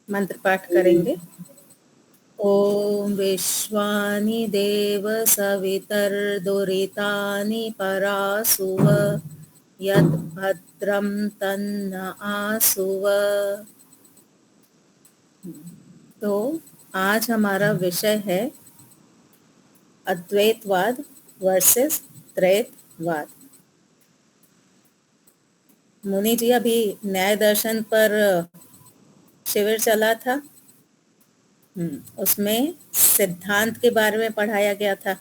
मंत्र पाठ करेंगे। ओम विश्वानि देव सवितर्दुरितानि परासुव यद् भद्रं तन्न आसुव। तो आज हमारा विषय है अद्वैतवाद वर्सेस त्रैतवाद। मुनि जी, अभी न्याय दर्शन पर शिविर चला था। उसमें सिद्धांत के बारे में पढ़ाया गया था।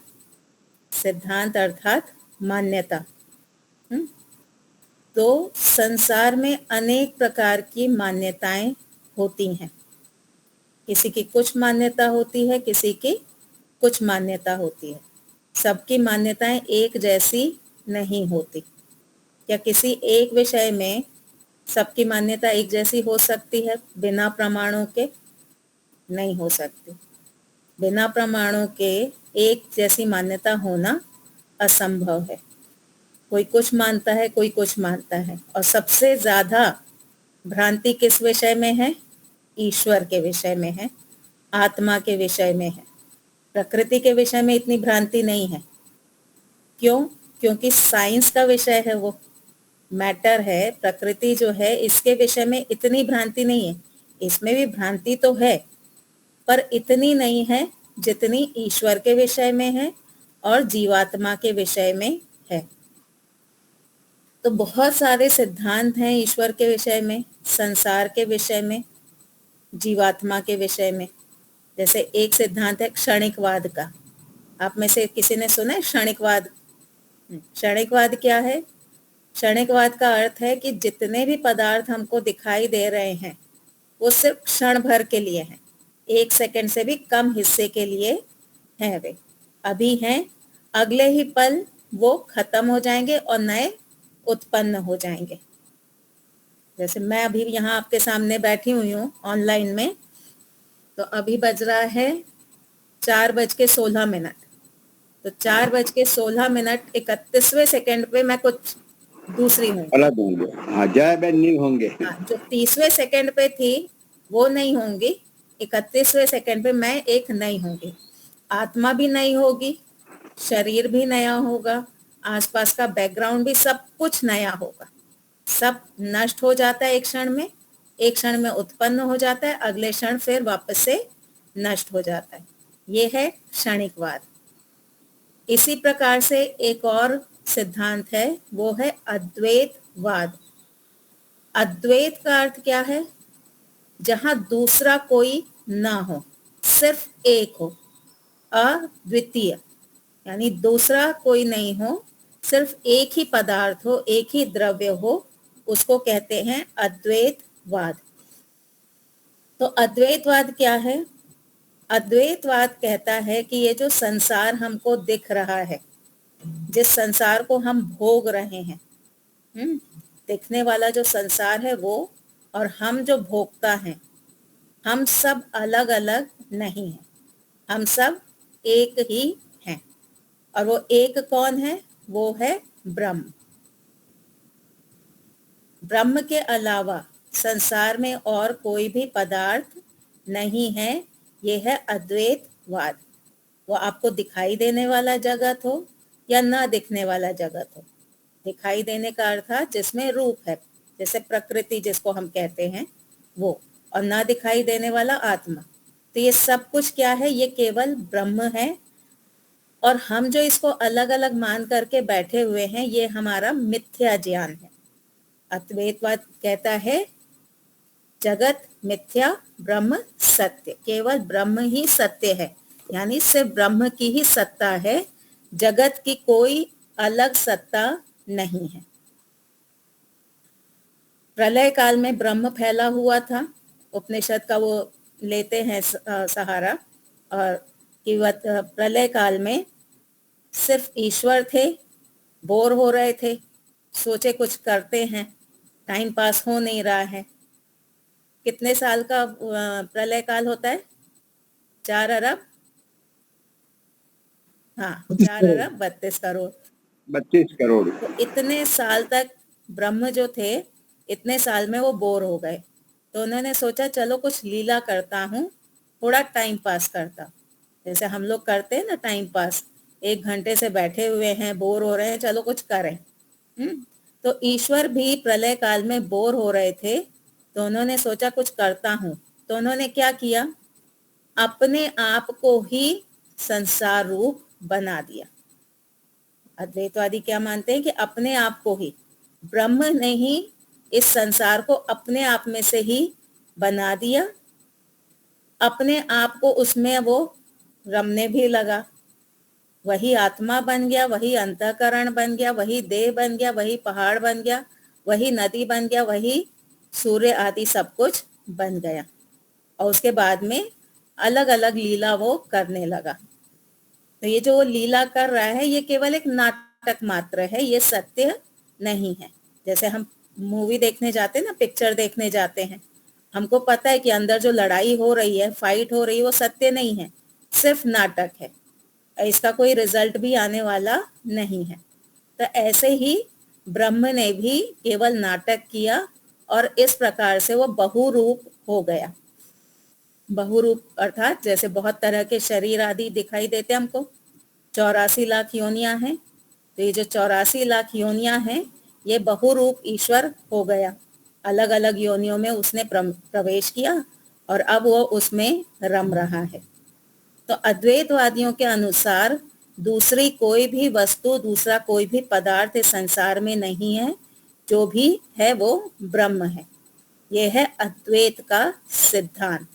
सिद्धांत अर्थात मान्यता। तो संसार में अनेक प्रकार की मान्यताएं होती हैं। किसी की कुछ मान्यता होती है, किसी की कुछ मान्यता होती है। सबकी मान्यताएं एक जैसी नहीं होती। क्या किसी एक विषय में सबकी मान्यता एक जैसी हो सकती है बिना प्रमाणों के? नहीं हो सकती। बिना प्रमाणों के एक जैसी मान्यता होना असंभव है। कोई कुछ मानता है, कोई कुछ मानता है। और सबसे ज्यादा भ्रांति किस विषय में है? ईश्वर के विषय में है, आत्मा के विषय में है। प्रकृति के विषय में इतनी भ्रांति नहीं है। क्यों? क्योंकि साइंस का विषय है, वो मैटर है। प्रकृति जो है, इसके विषय में इतनी भ्रांति नहीं है। इसमें भी भ्रांति तो है, पर इतनी नहीं है जितनी ईश्वर के विषय में है और जीवात्मा के विषय में है। तो बहुत सारे सिद्धांत हैं ईश्वर के विषय में, संसार के विषय में, जीवात्मा के विषय में। जैसे एक सिद्धांत है क्षणिकवाद का। आप में से किसी ने सुना है क्षणिकवाद? क्षणिकवाद क्या है? क्षणिकवाद का अर्थ है कि जितने भी पदार्थ हमको दिखाई दे रहे हैं वो सिर्फ क्षण भर के लिए हैं। 1 सेकंड से भी कम हिस्से के लिए हैं। वे अभी हैं, अगले ही पल वो खत्म हो जाएंगे और नए उत्पन्न हो जाएंगे। जैसे मैं अभी यहाँ आपके सामने बैठी हुई हूँ ऑनलाइन में, तो अभी बज रहा है 4:16। तो 4:16 31वें सेकंड पे मैं कुछ दूसरी हूँ। अलग होंगे। हाँ, जय बहन नहीं होंगे। जो 30वें सेकंड पे थी वो नहीं होंगी, 31वें सेकंड पे मैं एक नई होंगी। आत्मा भी नई होगी, शरीर भी नया होगा, आसपास का बैकग्राउंड भी, सब कुछ नया होगा। सब नष्ट हो जाता है एक क्षण में, एक क्षण में उत्पन्न हो जाता है, अगले क्षण फिर वापस से नष्ट हो जाता है। ये है क्षणिकवाद। इसी प्रकार से एक और सिद्धांत है, वो है अद्वैतवाद। अद्वैत का अर्थ क्या है? जहां दूसरा कोई ना हो, सिर्फ एक हो। अद्वितीय यानी दूसरा कोई नहीं हो, सिर्फ एक ही पदार्थ हो, एक ही द्रव्य हो, उसको कहते हैं अद्वैतवाद। तो अद्वैतवाद क्या है? अद्वैतवाद कहता है कि ये जो संसार हमको दिख रहा है, जिस संसार को हम भोग रहे हैं, दिखने वाला जो संसार है वो, और हम जो भोगता हैं, हम सब अलग अलग नहीं हैं। हम सब एक ही हैं। और वो एक कौन है? वो है ब्रह्म। ब्रह्म के अलावा संसार में और कोई भी पदार्थ नहीं है। ये है अद्वैतवाद। वो आपको दिखाई देने वाला जगत हो या ना दिखने वाला जगत हो। दिखाई देने का अर्थ है जिसमें रूप है, जैसे प्रकृति जिसको हम कहते हैं वो, और ना दिखाई देने वाला आत्मा। तो ये सब कुछ क्या है? ये केवल ब्रह्म है। और हम जो इसको अलग अलग मान करके बैठे हुए हैं, ये हमारा मिथ्या ज्ञान है। अद्वैतवाद कहता है जगत मिथ्या, ब्रह्म सत्य। केवल ब्रह्म ही सत्य है, यानी सिर्फ ब्रह्म की ही सत्ता है, जगत की कोई अलग सत्ता नहीं है। प्रलय काल में ब्रह्म फैला हुआ था। उपनिषद का वो लेते हैं सहारा, और कि प्रलय काल में सिर्फ ईश्वर थे, बोर हो रहे थे, सोचे कुछ करते हैं, टाइम पास हो नहीं रहा है। कितने साल का प्रलय काल होता है? 4 अरब, हाँ 4 अरब 32 करोड़। 32 करोड़। तो इतने साल तक ब्रह्म जो थे, इतने साल में वो बोर हो गए। तो उन्होंने सोचा चलो कुछ लीला करता हूँ, थोड़ा टाइम पास करता, जैसे हम लोग करते हैं ना टाइम पास, 1 घंटे से बैठे हुए हैं, बोर हो रहे हैं, चलो कुछ करें। तो ईश्वर भी प्रलय काल में बोर हो रहे थे, तो उन्होंने सोचा कुछ करता हूँ। तो उन्होंने क्या किया, अपने आप को ही संसार रूप बना दिया। अद्वैतवादी क्या मानते हैं कि अपने आप को ही, ब्रह्म ने ही इस संसार को अपने आप में से ही बना दिया, अपने आप को उसमें वो रमने भी लगा, वही आत्मा बन गया, वही अंतःकरण बन गया, वही देह बन गया, वही पहाड़ बन गया, वही नदी बन गया, वही सूर्य आदि सब कुछ बन गया। और उसके बाद में अलग अलग लीला वो करने लगा। तो ये जो वो लीला कर रहा है ये केवल एक नाटक मात्र है, ये सत्य नहीं है। जैसे हम मूवी देखने जाते हैं ना, पिक्चर देखने जाते हैं, हमको पता है कि अंदर जो लड़ाई हो रही है, फाइट हो रही है, वो सत्य नहीं है, सिर्फ नाटक है, इसका कोई रिजल्ट भी आने वाला नहीं है। तो ऐसे ही ब्रह्म ने भी केवल नाटक किया और इस प्रकार से वो बहुरूप हो गया। बहुरूप अर्थात जैसे बहुत तरह के शरीर आदि दिखाई देते हमको, 84 लाख योनियां हैं, तो ये जो 84 लाख योनियां हैं ये बहुरूप ईश्वर हो गया, अलग अलग योनियों में उसने प्रवेश किया और अब वो उसमें रम रहा है। तो अद्वैतवादियों के अनुसार दूसरी कोई भी वस्तु, दूसरा कोई भी पदार्थ इस संसार में नहीं है, जो भी है वो ब्रह्म है। ये है अद्वैत का सिद्धांत,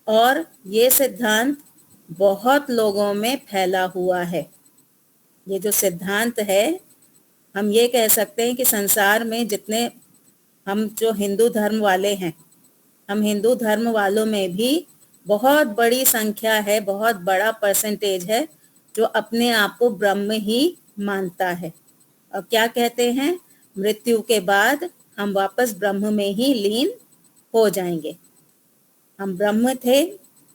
और ये सिद्धांत बहुत लोगों में फैला हुआ है। ये जो सिद्धांत है, हम ये कह सकते हैं कि संसार में जितने हम जो हिंदू धर्म वाले हैं, हम हिंदू धर्म वालों में भी बहुत बड़ी संख्या है, बहुत बड़ा परसेंटेज है जो अपने आप को ब्रह्म ही मानता है। और क्या कहते हैं, मृत्यु के बाद हम वापस ब्रह्म में ही लीन हो जाएंगे। हम ब्रह्म थे,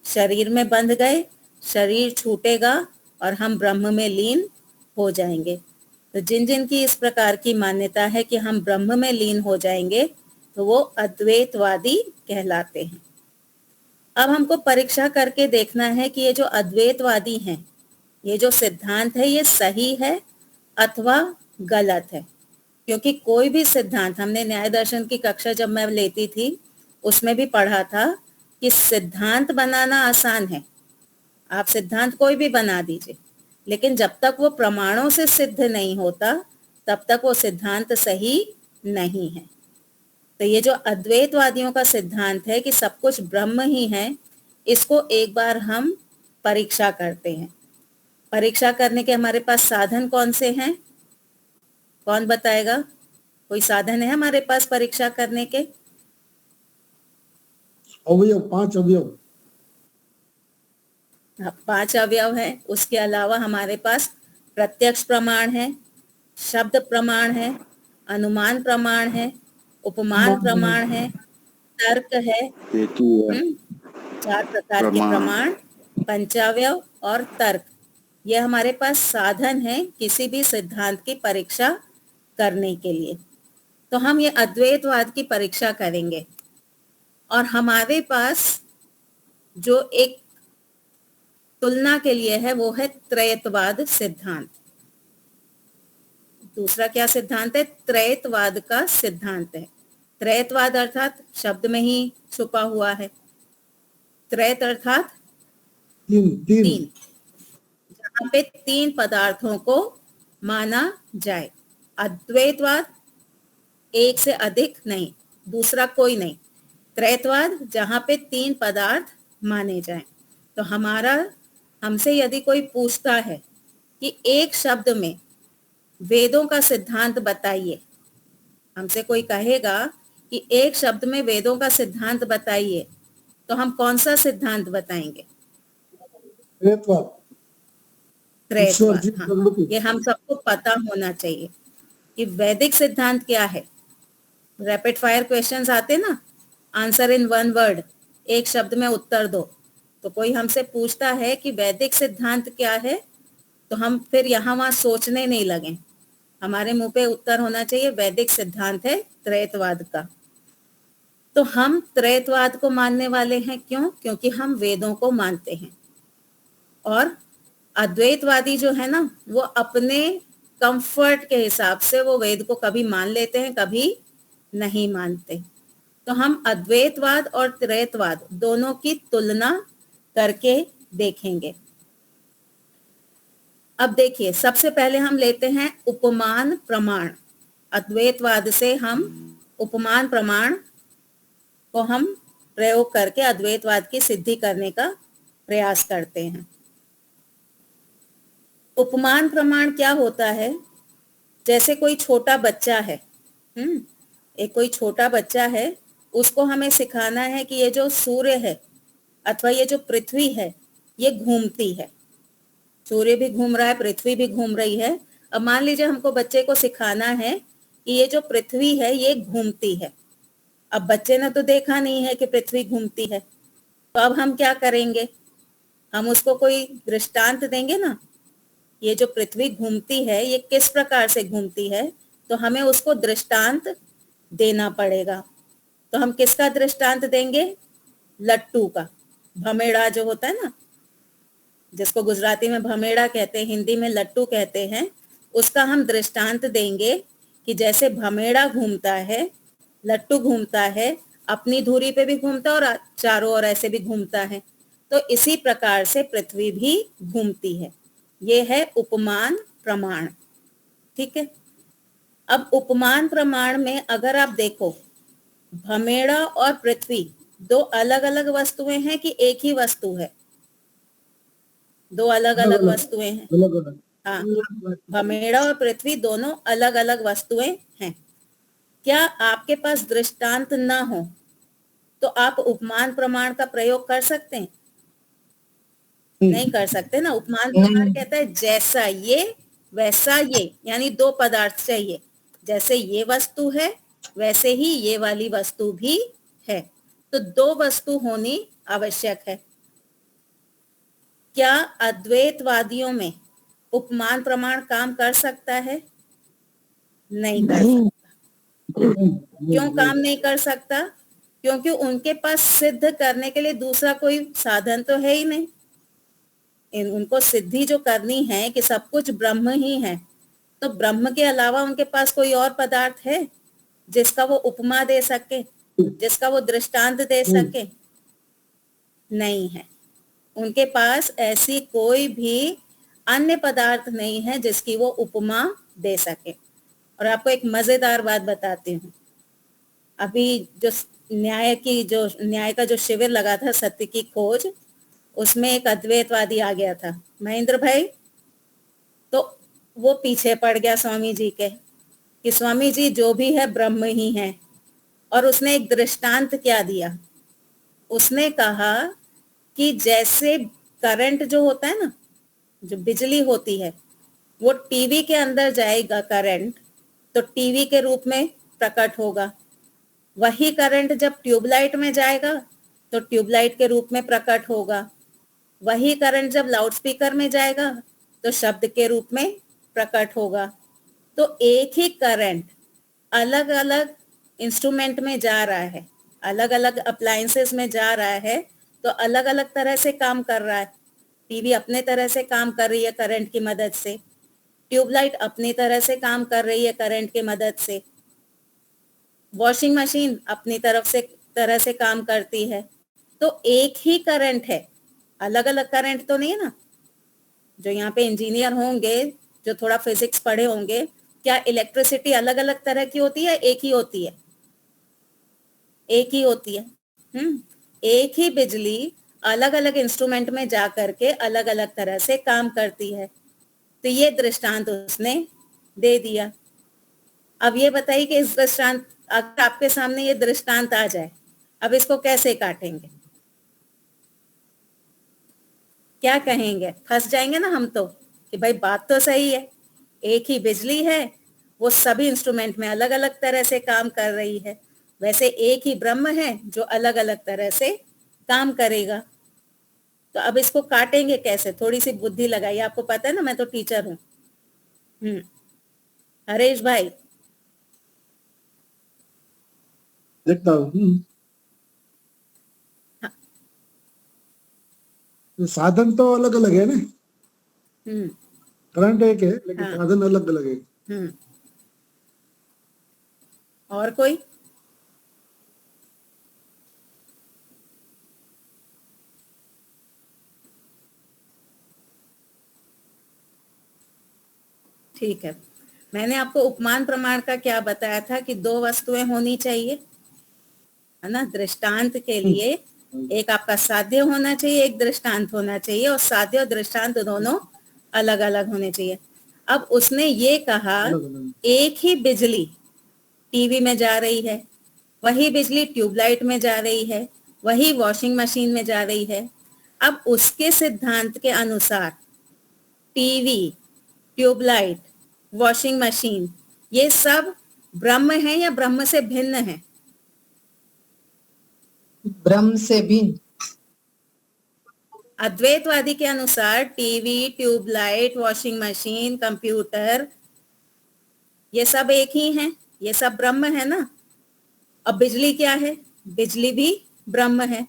शरीर में बंध गए, शरीर छूटेगा और हम ब्रह्म में लीन हो जाएंगे। तो जिन जिन की इस प्रकार की मान्यता है कि हम ब्रह्म में लीन हो जाएंगे, तो वो अद्वैतवादी कहलाते हैं। अब हमको परीक्षा करके देखना है कि ये जो अद्वैतवादी हैं, ये जो सिद्धांत है ये सही है अथवा गलत है। क्योंकि कोई भी सिद्धांत, हमने न्याय दर्शन की कक्षा जब मैं लेती थी उसमें भी पढ़ा था कि सिद्धांत बनाना आसान है, आप सिद्धांत कोई भी बना दीजिए, लेकिन जब तक वो प्रमाणों से सिद्ध नहीं होता तब तक वो सिद्धांत सही नहीं है। तो ये जो अद्वैतवादियों का सिद्धांत है कि सब कुछ ब्रह्म ही है, इसको एक बार हम परीक्षा करते हैं। परीक्षा करने के हमारे पास साधन कौन से हैं, कौन बताएगा? कोई साधन है हमारे पास परीक्षा करने के? अवयव, 5 अवयव। 5 अवयव है। उसके अलावा हमारे पास प्रत्यक्ष प्रमाण है, शब्द प्रमाण है, अनुमान प्रमाण है, उपमान प्रमाण है, तर्क है। 4 प्रकार के प्रमाण, पंचावयव और तर्क, ये हमारे पास साधन है किसी भी सिद्धांत की परीक्षा करने के लिए। तो हम ये अद्वैतवाद की परीक्षा करेंगे और हमारे पास जो एक तुलना के लिए है वो है त्रैतवाद सिद्धांत। दूसरा क्या सिद्धांत है? त्रैतवाद का सिद्धांत है। त्रैतवाद अर्थात शब्द में ही छुपा हुआ है, त्रैत अर्थात तीन, जहां पे 3 पदार्थों को माना जाए। अद्वैतवाद एक से अधिक नहीं, दूसरा कोई नहीं। त्रैतवाद जहां पे 3 पदार्थ माने जाएं। तो हमसे यदि कोई पूछता है कि एक शब्द में वेदों का सिद्धांत बताइए, हमसे कोई कहेगा कि एक शब्द में वेदों का सिद्धांत बताइए, तो हम कौन सा सिद्धांत बताएंगे? त्रैतवाद। हाँ, ये हम सबको पता होना चाहिए कि वैदिक सिद्धांत क्या है। रैपिड फायर क्वेश्चंस आते ना, आंसर इन 1 वर्ड, एक शब्द में उत्तर दो। तो कोई हमसे पूछता है कि वैदिक सिद्धांत क्या है, तो हम फिर यहाँ वहां सोचने नहीं लगे, हमारे मुंह पे उत्तर होना चाहिए वैदिक सिद्धांत है त्रैतवाद का। तो हम त्रैतवाद को मानने वाले हैं, क्यों? क्योंकि हम वेदों को मानते हैं। और अद्वैतवादी जो है ना, वो अपने कंफर्ट के हिसाब से वो वेद को कभी मान लेते हैं, कभी नहीं मानते। तो हम अद्वैतवाद और त्रैतवाद दोनों की तुलना करके देखेंगे। अब देखिए, सबसे पहले हम लेते हैं उपमान प्रमाण। अद्वैतवाद से हम उपमान प्रमाण को हम प्रयोग करके अद्वैतवाद की सिद्धि करने का प्रयास करते हैं। उपमान प्रमाण क्या होता है? जैसे कोई छोटा बच्चा है, एक कोई छोटा बच्चा है, उसको हमें सिखाना है कि ये जो सूर्य है अथवा ये जो पृथ्वी है ये घूमती है। सूर्य भी घूम रहा है, पृथ्वी भी घूम रही है। अब मान लीजिए हमको बच्चे को सिखाना है कि ये जो पृथ्वी है ये घूमती है। अब बच्चे ने तो देखा नहीं है कि पृथ्वी घूमती है, तो अब हम क्या करेंगे? हम उसको कोई दृष्टांत देंगे ना, ये जो पृथ्वी घूमती है ये किस प्रकार से घूमती है, तो हमें उसको दृष्टांत देना पड़ेगा। तो हम किसका दृष्टांत देंगे? लट्टू का। भमेड़ा जो होता है ना, जिसको गुजराती में भमेड़ा कहते हैं, हिंदी में लट्टू कहते हैं, उसका हम दृष्टांत देंगे कि जैसे भमेड़ा घूमता है, लट्टू घूमता है, अपनी धुरी पे भी घूमता है और चारों ओर ऐसे भी घूमता है, तो इसी प्रकार से पृथ्वी भी घूमती है। ये है उपमान प्रमाण। ठीक है। अब उपमान प्रमाण में अगर आप देखो, भमेड़ा और पृथ्वी दो अलग अलग वस्तुएं हैं कि एक ही वस्तु है? दो अलग अलग वस्तुएं हैं। अलग अलग। हाँ, भमेड़ा और पृथ्वी दोनों अलग अलग वस्तुएं हैं। क्या आपके पास दृष्टांत ना हो तो आप उपमान प्रमाण का प्रयोग कर सकते हैं? नहीं कर सकते ना। उपमान प्रमाण कहता है जैसा ये वैसा ये, यानी दो पदार्थ चाहिए। जैसे ये वस्तु है वैसे ही ये वाली वस्तु भी है, तो दो वस्तु होनी आवश्यक है। क्या अद्वैतवादियों में उपमान प्रमाण काम कर सकता है? नहीं कर सकता। क्यों काम नहीं कर सकता? क्योंकि उनके पास सिद्ध करने के लिए दूसरा कोई साधन तो है ही नहीं। उनको सिद्धि जो करनी है कि सब कुछ ब्रह्म ही है, तो ब्रह्म के अलावा उनके पास कोई और पदार्थ है जिसका वो उपमा दे सके, जिसका वो दृष्टांत दे सके? नहीं है। उनके पास ऐसी कोई भी अन्य पदार्थ नहीं है जिसकी वो उपमा दे सके। और आपको एक मजेदार बात बताती हूँ। अभी जो न्याय का जो शिविर लगा था, सत्य की खोज, उसमें एक अद्वैतवादी आ गया था, महेंद्र भाई। तो वो पीछे पड़ गया स्वामी जी के कि स्वामी जी जो भी है ब्रह्म ही है। और उसने एक दृष्टांत क्या दिया? उसने कहा कि जैसे करंट जो होता है ना, जो बिजली होती है, वो टीवी के अंदर जाएगा करंट, तो टीवी के रूप में प्रकट होगा। वही करंट जब ट्यूबलाइट में जाएगा तो ट्यूबलाइट के रूप में प्रकट होगा। वही करंट जब लाउडस्पीकर में जाएगा तो शब्द के रूप में प्रकट होगा। तो एक ही करंट अलग अलग इंस्ट्रूमेंट में जा रहा है, अलग अलग अप्लायंसेस में जा रहा है, तो अलग अलग तरह से काम कर रहा है। टीवी अपने तरह से काम कर रही है करंट की मदद से, ट्यूबलाइट अपनी तरह से काम कर रही है करंट की मदद से, वॉशिंग मशीन अपनी तरह से काम करती है। तो एक ही करंट है, अलग अलग करंट तो नहीं है ना। जो यहाँ पे इंजीनियर होंगे, जो थोड़ा फिजिक्स पढ़े होंगे, क्या इलेक्ट्रिसिटी अलग अलग तरह की होती है, एक ही होती है? एक ही होती है। एक ही बिजली अलग अलग इंस्ट्रूमेंट में जा करके अलग अलग तरह से काम करती है। तो ये दृष्टांत उसने दे दिया। अब ये बताइए कि इस दृष्टांत, अगर आपके सामने ये दृष्टांत आ जाए, अब इसको कैसे काटेंगे? क्या कहेंगे? फंस जाएंगे ना हम तो कि भाई बात तो सही है, एक ही बिजली है, वो सभी इंस्ट्रूमेंट में अलग अलग तरह से काम कर रही है। वैसे एक ही ब्रह्म है जो अलग अलग तरह से काम करेगा। तो अब इसको काटेंगे कैसे? थोड़ी सी बुद्धि लगाइए। आपको पता है ना, मैं तो टीचर हूँ। हरेश भाई, देखता हूँ। तो साधन तो अलग अलग है ना, हम्म करंट एक है लेकिन हाँ साधन अलग अलग है। हम्म और कोई? ठीक है, मैंने आपको उपमान प्रमाण का क्या बताया था कि दो वस्तुएं होनी चाहिए, है ना। दृष्टांत के लिए एक आपका साध्य होना चाहिए, एक दृष्टांत होना चाहिए, और साध्य और दृष्टांत दोनों अलग अलग होने चाहिए। अब उसने ये कहा अलग अलग एक ही बिजली टीवी में जा रही है, वही बिजली ट्यूबलाइट में जा रही है, वही वॉशिंग मशीन में जा रही है। अब उसके सिद्धांत के अनुसार टीवी, ट्यूबलाइट, वॉशिंग मशीन, ये सब ब्रह्म है या ब्रह्म से भिन्न है? ब्रह्म से भिन्न। अद्वैतवादी के अनुसार TV, tubelight, washing machine, computer, ये सब एक ही हैं, ये सब ब्रह्म है ना। अब बिजली क्या है? बिजली भी ब्रह्म है।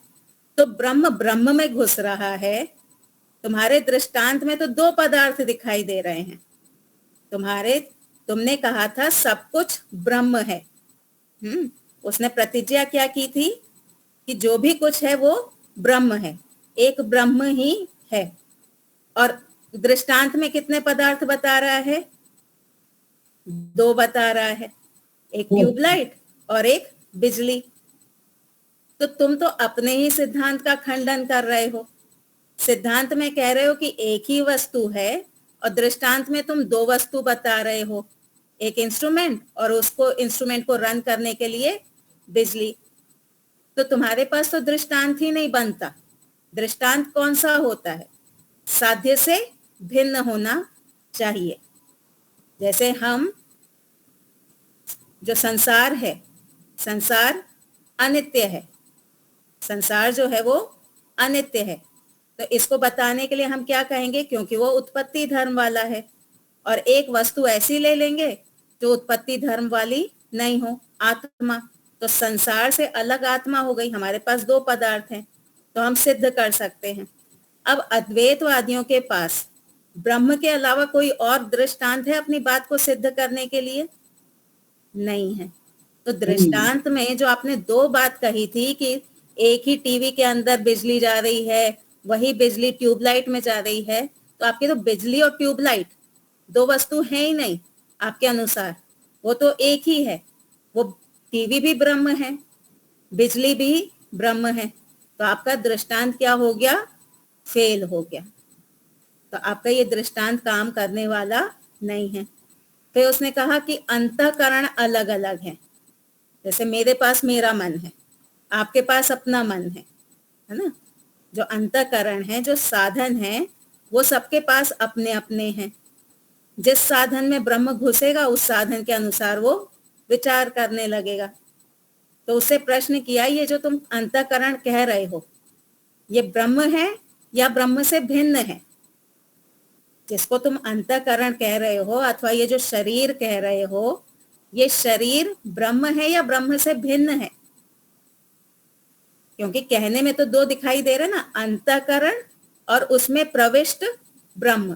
तो ब्रह्म ब्रह्म में घुस रहा है। तुम्हारे दृष्टांत में तो दो पदार्थ दिखाई दे रहे हैं। तुमने कहा था सब कुछ ब्रह्म है। उसने प्रतिज्ञा क्या की थी कि जो भी कुछ है वो ब्रह्म है, एक ब्रह्म ही है। और दृष्टांत में कितने पदार्थ बता रहा है? दो बता रहा है, एक ट्यूबलाइट और एक बिजली। तो तुम तो अपने ही सिद्धांत का खंडन कर रहे हो। सिद्धांत में कह रहे हो कि एक ही वस्तु है, और दृष्टांत में तुम दो वस्तु बता रहे हो, एक इंस्ट्रूमेंट और उसको इंस्ट्रूमेंट को रन करने के लिए बिजली। तो तुम्हारे पास तो दृष्टांत ही नहीं बनता। दृष्टांत कौन सा होता है? साध्य से भिन्न होना चाहिए। जैसे हम, जो संसार है, संसार अनित्य है, संसार जो है वो अनित्य है। तो इसको बताने के लिए हम क्या कहेंगे? क्योंकि वो उत्पत्ति धर्म वाला है, और एक वस्तु ऐसी ले लेंगे जो उत्पत्ति धर्म वाली नहीं हो, आत्मा। तो संसार से अलग आत्मा हो गई। हमारे पास दो पदार्थ हैं, तो हम सिद्ध कर सकते हैं। अब अद्वैतवादियों के पास ब्रह्म के अलावा कोई और दृष्टांत है अपनी बात को सिद्ध करने के लिए? नहीं है। तो दृष्टांत में जो आपने दो बात कही थी कि एक ही टीवी के अंदर बिजली जा रही है, वही बिजली ट्यूबलाइट में जा रही है, तो आपके तो बिजली और ट्यूबलाइट दो वस्तु है ही नहीं आपके अनुसार, वो तो एक ही है। वो टीवी भी ब्रह्म है, बिजली भी ब्रह्म है। तो आपका दृष्टांत क्या हो गया? फेल हो गया। तो आपका ये दृष्टांत काम करने वाला नहीं है। फिर उसने कहा कि अंतःकरण अलग अलग है। जैसे मेरे पास मेरा मन है, आपके पास अपना मन है ना। जो अंतःकरण है, जो साधन है, वो सबके पास अपने अपने हैं। जिस साधन में ब्रह्म घुसेगा उस साधन के अनुसार वो विचार करने लगेगा। तो उससे प्रश्न किया, ये जो तुम अंतःकरण कह रहे हो, ये ब्रह्म है या ब्रह्म से भिन्न है? जिसको तुम अंतःकरण कह रहे हो अथवा ये जो शरीर कह रहे हो, ये शरीर ब्रह्म है या ब्रह्म से भिन्न है? क्योंकि कहने में तो दो दिखाई दे रहे ना, अंतःकरण और उसमें प्रविष्ट ब्रह्म,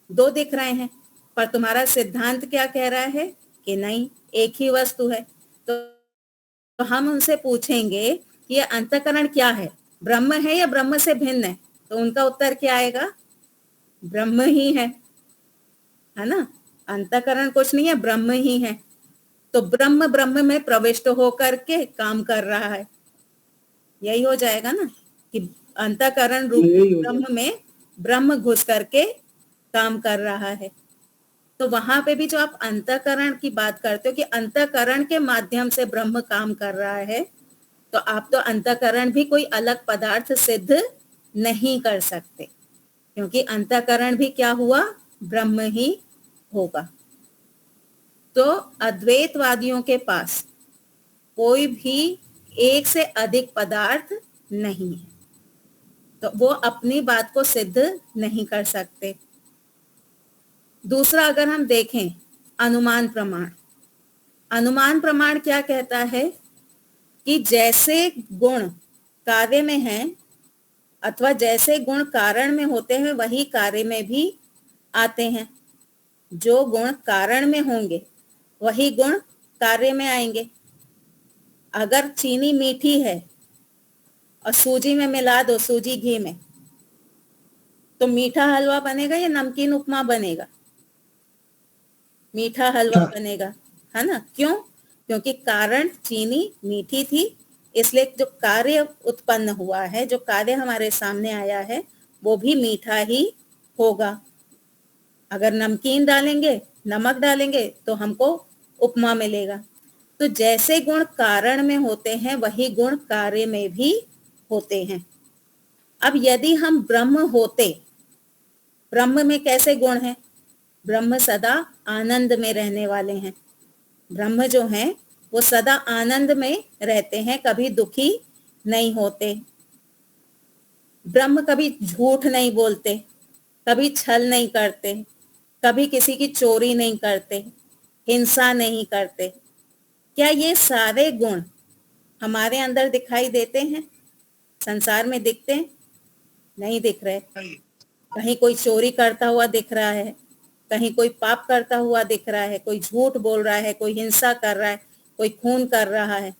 दो दिख रहे हैं। पर तुम्हारा सिद्धांत क्या कह रहा है कि नहीं, एक ही वस्तु है। तो हम उनसे पूछेंगे कि ये अंतःकरण क्या है, ब्रह्म है या ब्रह्म से भिन्न है? तो उनका उत्तर क्या आएगा? ब्रह्म ही है ना। अंतःकरण कुछ नहीं है, ब्रह्म ही है। तो ब्रह्म ब्रह्म में प्रविष्ट होकर के काम कर रहा है, यही हो जाएगा ना कि अंतःकरण रूप ब्रह्म में ब्रह्म घुस करके काम कर रहा है। तो वहां पे भी जो आप अंतःकरण की बात करते हो कि अंतःकरण के माध्यम से ब्रह्म काम कर रहा है, तो आप तो अंतःकरण भी कोई अलग पदार्थ सिद्ध नहीं कर सकते, क्योंकि अंतःकरण भी क्या हुआ? ब्रह्म ही होगा। तो अद्वैतवादियों के पास कोई भी एक से अधिक पदार्थ नहीं है, तो वो अपनी बात को सिद्ध नहीं कर सकते। दूसरा, अगर हम देखें अनुमान प्रमाण, अनुमान प्रमाण क्या कहता है कि जैसे गुण कार्य में हैं, अथवा जैसे गुण कारण में होते हैं वही कार्य में भी आते हैं। जो गुण कारण में होंगे वही गुण कार्य में आएंगे। अगर चीनी मीठी है और सूजी में मिला दो, सूजी घी में, तो मीठा हलवा बनेगा या नमकीन उपमा बनेगा? मीठा हलवा बनेगा, है ना? क्यों? क्योंकि कारण चीनी मीठी थी, इसलिए जो कार्य उत्पन्न हुआ है, जो कार्य हमारे सामने आया है, वो भी मीठा ही होगा। अगर नमकीन डालेंगे, नमक डालेंगे, तो हमको उपमा मिलेगा। तो जैसे गुण कारण में होते हैं वही गुण कार्य में भी होते हैं। अब यदि हम ब्रह्म होते, ब्रह्म में कैसे गुण हैं? ब्रह्म सदा आनंद में रहने वाले हैं। ब्रह्म जो हैं वो सदा आनंद में रहते हैं, कभी दुखी नहीं होते। ब्रह्म कभी झूठ नहीं बोलते, कभी छल नहीं करते, कभी किसी की चोरी नहीं करते, हिंसा नहीं करते। क्या ये सारे गुण हमारे अंदर दिखाई देते हैं? संसार में दिखते हैं? नहीं दिख रहे। कहीं कोई चोरी करता हुआ दिख रहा है, कहीं कोई पाप करता हुआ दिख रहा है, कोई झूठ बोल रहा है, कोई हिंसा कर रहा है, कोई खून कर रहा है।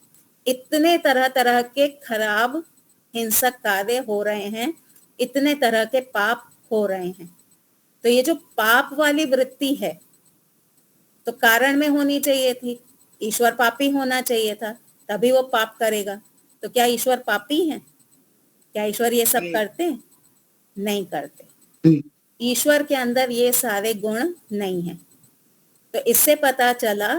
इतने तरह तरह के खराब हिंसक कार्य हो रहे हैं, इतने तरह के पाप हो रहे हैं। तो ये जो पाप वाली वृत्ति है तो कारण में होनी चाहिए थी। ईश्वर पापी होना चाहिए था, तभी वो पाप करेगा। तो क्या ईश्वर पापी हैं? क्या ईश्वर ये सब करते हैं? नहीं करते। ईश्वर के अंदर ये सारे गुण नहीं हैं। तो इससे पता चला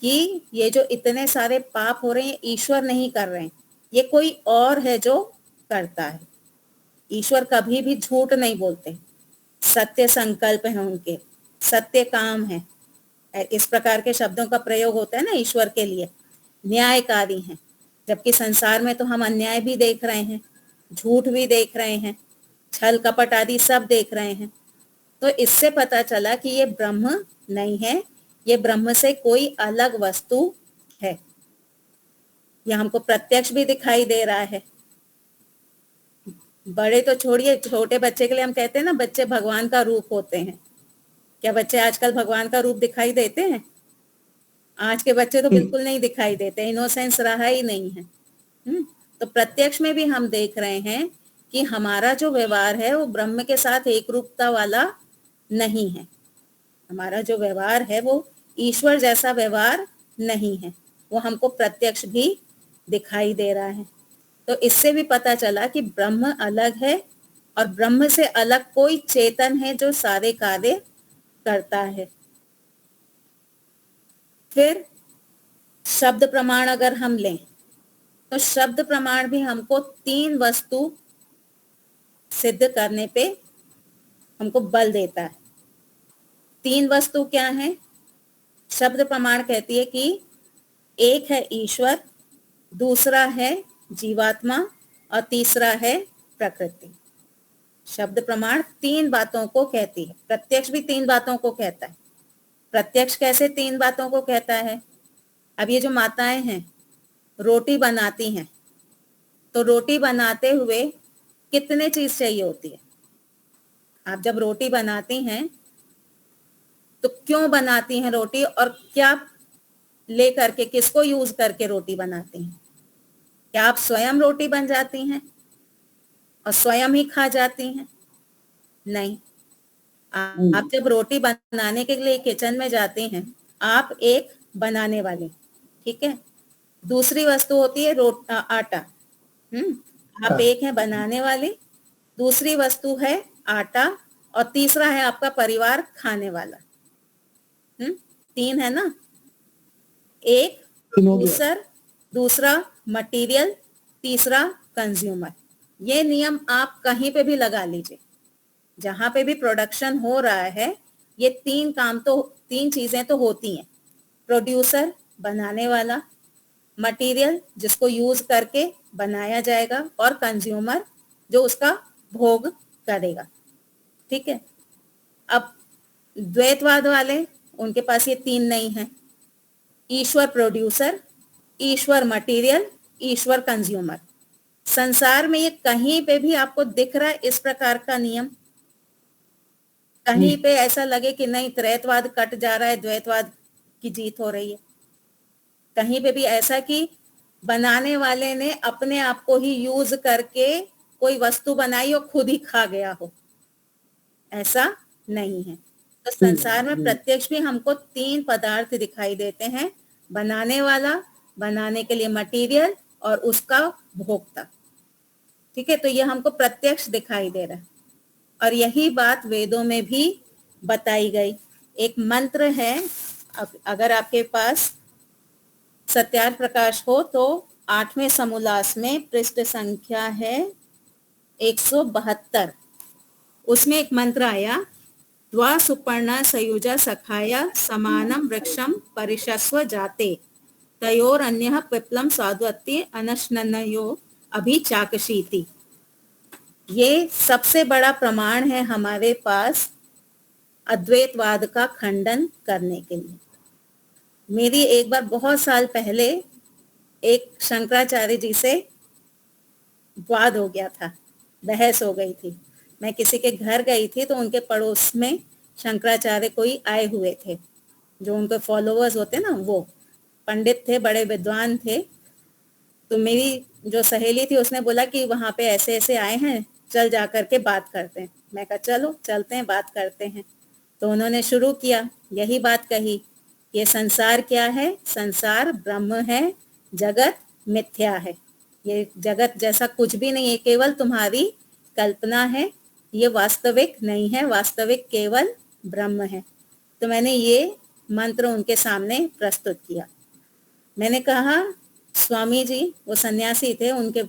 कि ये जो इतने सारे पाप हो रहे हैं, ईश्वर नहीं कर रहे हैं, ये कोई और है जो करता है। ईश्वर कभी भी झूठ नहीं बोलते, सत्य संकल्प है उनके, सत्य काम है। इस प्रकार के शब्दों का प्रयोग होता है ना ईश्वर के लिए। न्यायकारी हैं, जबकि संसार में तो हम अन्याय भी देख रहे हैं, झूठ भी देख रहे हैं, छल कपट आदि सब देख रहे हैं। तो इससे पता चला कि ये ब्रह्म नहीं है, ये ब्रह्म से कोई अलग वस्तु है। यह हमको प्रत्यक्ष भी दिखाई दे रहा है। बड़े तो छोड़िए, छोटे बच्चे के लिए हम कहते हैं ना बच्चे भगवान का रूप होते हैं। क्या बच्चे आजकल भगवान का रूप दिखाई देते हैं? आज के बच्चे तो बिल्कुल नहीं दिखाई देते, इनोसेंस रहा ही नहीं है। तो प्रत्यक्ष में भी हम देख रहे हैं कि हमारा जो व्यवहार है वो ब्रह्म के साथ एक रूपता वाला नहीं है। हमारा जो व्यवहार है वो ईश्वर जैसा व्यवहार नहीं है, वो हमको प्रत्यक्ष भी दिखाई दे रहा है। तो इससे भी पता चला कि ब्रह्म अलग है और ब्रह्म से अलग कोई चेतन है जो सारे कार्य करता है। फिर शब्द प्रमाण अगर हम लें तो शब्द प्रमाण भी हमको 3 वस्तु सिद्ध करने पे हमको बल देता है। 3 वस्तु क्या है? शब्द प्रमाण कहती है कि एक है ईश्वर, दूसरा है जीवात्मा और तीसरा है प्रकृति। शब्द प्रमाण 3 बातों को कहती है। प्रत्यक्ष भी 3 बातों को कहता है। प्रत्यक्ष कैसे 3 बातों को कहता है? अब ये जो माताएं हैं रोटी बनाती हैं, तो रोटी बनाते हुए कितने चीज चाहिए होती है? आप जब रोटी बनाती हैं तो क्यों बनाती हैं रोटी, और क्या ले करके, किसको यूज करके रोटी बनाती हैं? क्या आप स्वयं रोटी बन जाती हैं और स्वयं ही खा जाती हैं? नहीं। आप जब रोटी बनाने के लिए किचन में जाते हैं, आप एक बनाने वाले, ठीक है। दूसरी वस्तु होती है आटा। आप एक है बनाने वाले, दूसरी वस्तु है आटा, और तीसरा है आपका परिवार खाने वाला। 3 है ना। एक यूजर, दूसरा मटेरियल, तीसरा कंज्यूमर। ये नियम आप कहीं पे भी लगा लीजिए, जहां पे भी प्रोडक्शन हो रहा है, ये 3 काम तो, 3 चीजें तो होती हैं। प्रोड्यूसर बनाने वाला, मटेरियल जिसको यूज करके बनाया जाएगा, और कंज्यूमर जो उसका भोग करेगा, ठीक है। अब द्वैतवाद वाले, उनके पास ये 3 नहीं है। ईश्वर प्रोड्यूसर, ईश्वर मटेरियल, ईश्वर कंज्यूमर। संसार में ये कहीं पे भी आपको दिख रहा है इस प्रकार का नियम? कहीं पे ऐसा लगे कि नहीं त्रैतवाद कट जा रहा है, द्वैतवाद की जीत हो रही है? कहीं पे भी ऐसा कि बनाने वाले ने अपने आप को ही यूज करके कोई वस्तु बनाई और खुद ही खा गया हो? ऐसा नहीं है। तो संसार में प्रत्यक्ष भी हमको 3 पदार्थ दिखाई देते हैं, बनाने वाला, बनाने के लिए मटेरियल और उसका भोक्ता। ठीक है, तो ये हमको प्रत्यक्ष दिखाई दे रहा है और यही बात वेदों में भी बताई गई। एक मंत्र है, अगर आपके पास सत्यार्थ प्रकाश हो तो 8वें समोल्लास में पृष्ठ संख्या है 172, उसमें एक मंत्र आया, द्वा सुपर्णा सयुजा सखाया समानम वृक्षम परिशस्व जाते तयोर अन्यः पिप्लम स्वाद्वत्ति अनशनयो अभी चाकशीति। ये सबसे बड़ा प्रमाण है हमारे पास अद्वैतवाद का खंडन करने के लिए। मेरी एक बार बहुत साल पहले एक शंकराचार्य जी से वाद हो गया था, बहस हो गई थी। मैं किसी के घर गई थी तो उनके पड़ोस में शंकराचार्य कोई आए हुए थे, जो उनके फॉलोअर्स होते ना, वो पंडित थे, बड़े विद्वान थे। तो मेरी जो सहेली थी उसने बोला कि वहां पे ऐसे ऐसे आए हैं, चल जा करके बात करते हैं। मैं कहा चलो चलते हैं, बात करते हैं। तो उन्होंने शुरू किया, यही बात कही, ये संसार क्या है? संसार ब्रह्म है, जगत मिथ्या है, ये जगत जैसा कुछ भी नहीं है, केवल तुम्हारी कल्पना है, ये वास्तविक नहीं है, वास्तविक केवल ब्रह्म है। तो मैंने ये मंत्र उनके सामने प्रस्तुत किया। मैंने कहा स्वामी जी, वो सन्यासी थे, उनके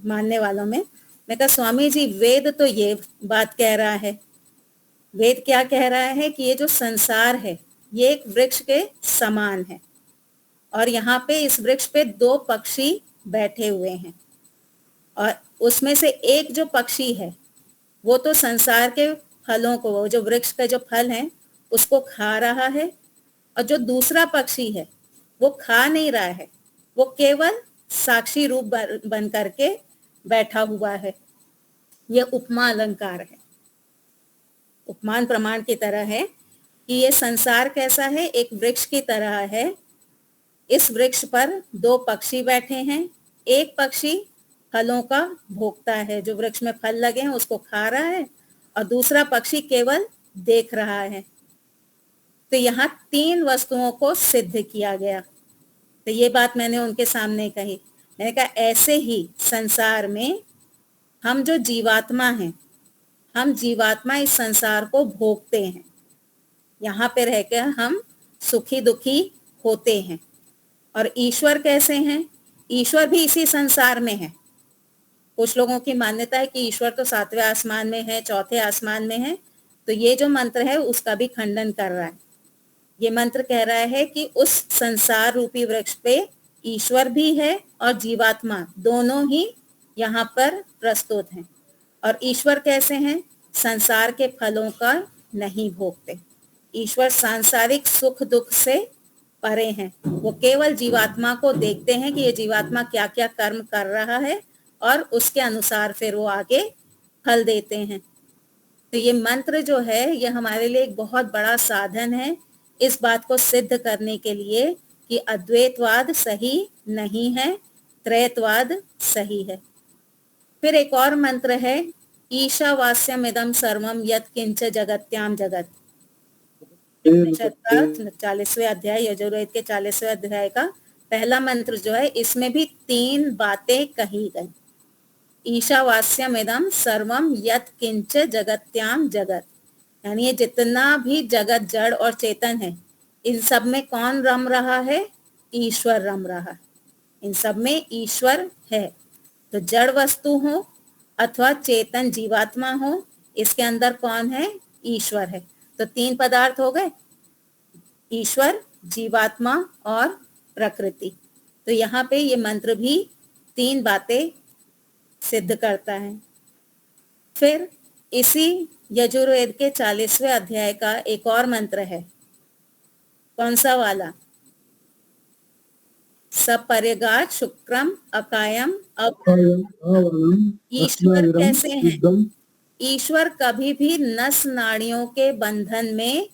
मानने वालों में, मैं कहा स्वामी जी वेद तो ये बात कह रहा है, वेद क्या कह रहा है कि ये जो संसार है ये एक वृक्ष के समान है और यहाँ पे इस वृक्ष पे 2 पक्षी बैठे हुए हैं और उसमें से एक जो पक्षी है वो तो संसार के फलों को, वो जो वृक्ष का जो फल है उसको खा रहा है, और जो दूसरा पक्षी है वो खा नहीं रहा है, वो केवल साक्षी रूप बन करके बैठा हुआ है। ये उपमा अलंकार है, उपमान प्रमाण की तरह है कि ये संसार कैसा है, एक वृक्ष की तरह है। इस वृक्ष पर 2 पक्षी बैठे हैं, एक पक्षी फलों का भोगता है, जो वृक्ष में फल लगे हैं उसको खा रहा है, और दूसरा पक्षी केवल देख रहा है। तो यहाँ 3 वस्तुओं को सिद्ध किया गया। तो ये बात मैंने उनके सामने कही। मैंने कहा ऐसे ही संसार में हम जो जीवात्मा हैं, हम जीवात्मा इस संसार को भोगते हैं, यहाँ पे रहकर हम सुखी दुखी होते हैं। और ईश्वर कैसे हैं? ईश्वर भी इसी संसार में है। कुछ लोगों की मान्यता है कि ईश्वर तो 7वें आसमान में है, 4थे आसमान में है। तो ये जो मंत्र है उसका भी खंडन कर रहा है। ये मंत्र कह रहा है कि उस संसार रूपी वृक्ष पे ईश्वर भी है और जीवात्मा दोनों ही यहाँ पर प्रस्तुत हैं। और ईश्वर कैसे हैं? संसार के फलों का नहीं भोगते। ईश्वर सांसारिक सुख दुख से परे हैं। वो केवल जीवात्मा को देखते हैं कि ये जीवात्मा क्या क्या कर्म कर रहा है और उसके अनुसार फिर वो आगे फल देते हैं। तो ये मंत्र जो है ये हमारे लिए एक बहुत बड़ा साधन है इस बात को सिद्ध करने के लिए कि अद्वैतवाद सही नहीं है, त्रैतवाद सही है। फिर एक और मंत्र है, ईशावास्यम इदम सर्वम यत् किंच जगत्याम जगत। 40वें अध्याय यजुर्वेद के 40वें अध्याय का पहला मंत्र जो है, इसमें भी 3 बातें कही गई। ईशावास्यम इदम सर्वम यत् किंच जगत्याम जगत, यानी ये जितना भी जगत जड़ और चेतन है, इन सब में कौन रम रहा है? ईश्वर रम रहा है। इन सब में ईश्वर है। तो जड़ वस्तु हो अथवा चेतन जीवात्मा हो, इसके अंदर कौन है? ईश्वर है। तो 3 पदार्थ हो गए, ईश्वर, जीवात्मा और प्रकृति। तो यहाँ पे ये मंत्र भी 3 बातें सिद्ध करता है। फिर इसी यजुर्वेद के 40वें अध्याय का एक और मंत्र है। कौन सा वाला? सपर्यगात शुक्रम अकायम आवरणम ईश्वर अस्नाविरम कैसे हैं? युद्धम ईश्वर कभी भी नस नाड़ियों के बंधन में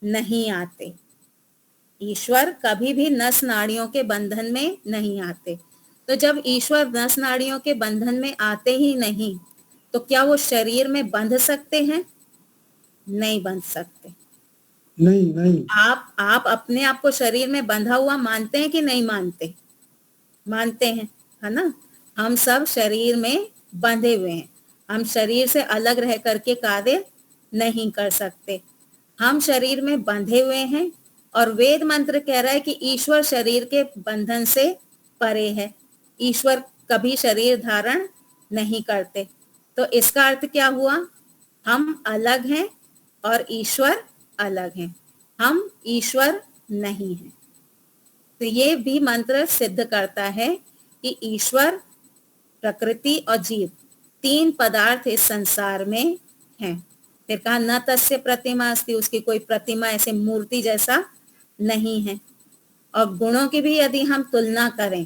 नहीं आते। ईश्वर कभी भी नस नाड़ियों के बंधन में नहीं आते। तो जब ईश्वर नस नाड़ियों के बंधन में आते ही नहीं, तो क्या वो शरीर में बंध सकते हैं? नहीं बंध सकते। नहीं नहीं आप अपने आप को शरीर में बंधा हुआ मानते हैं कि नहीं मानते? मानते हैं, है ना। हम सब शरीर में बंधे हुए हैं। हम शरीर से अलग रह करके कार्य नहीं कर सकते। हम शरीर में बंधे हुए हैं और वेद मंत्र कह रहा है कि ईश्वर शरीर के बंधन से परे है। ईश्वर कभी शरीर धारण नहीं करते। तो इसका अर्थ क्या हुआ? हम अलग हैं और ईश्वर अलग हैं। हम ईश्वर नहीं हैं। तो ये भी मंत्र सिद्ध करता है कि ईश्वर, प्रकृति और जीव, तीन पदार्थ इस संसार में हैं। फिर कहा न तस्य प्रतिमा अस्ति, उसकी कोई प्रतिमा ऐसे मूर्ति जैसा नहीं है। और गुणों की भी यदि हम तुलना करें,